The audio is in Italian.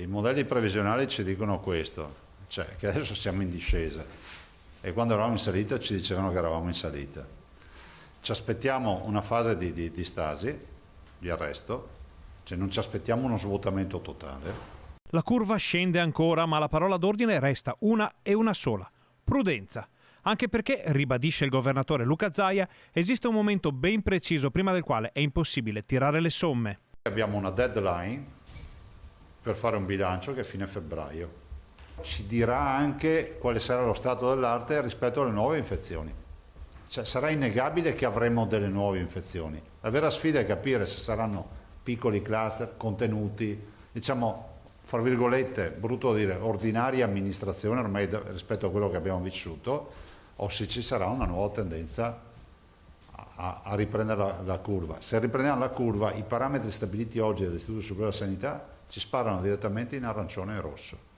i modelli previsionali ci dicono questo, cioè che adesso siamo in discesa e quando eravamo in salita ci dicevano che eravamo in salita. Ci aspettiamo una fase di stasi, di arresto, cioè non ci aspettiamo uno svuotamento totale. La curva scende ancora, ma la parola d'ordine resta una e una sola: prudenza. Anche perché, ribadisce il governatore Luca Zaia, esiste un momento ben preciso prima del quale è impossibile tirare le somme. Abbiamo una deadline per fare un bilancio che è fine febbraio. Ci dirà anche quale sarà lo stato dell'arte rispetto alle nuove infezioni. Cioè, sarà innegabile che avremo delle nuove infezioni. La vera sfida è capire se saranno piccoli cluster, contenuti, diciamo, fra virgolette, brutto da dire, ordinaria amministrazione ormai rispetto a quello che abbiamo vissuto, o se ci sarà una nuova tendenza a riprendere la curva. Se riprendiamo la curva, i parametri stabiliti oggi dall'Istituto Superiore della Sanità ci sparano direttamente in arancione e rosso.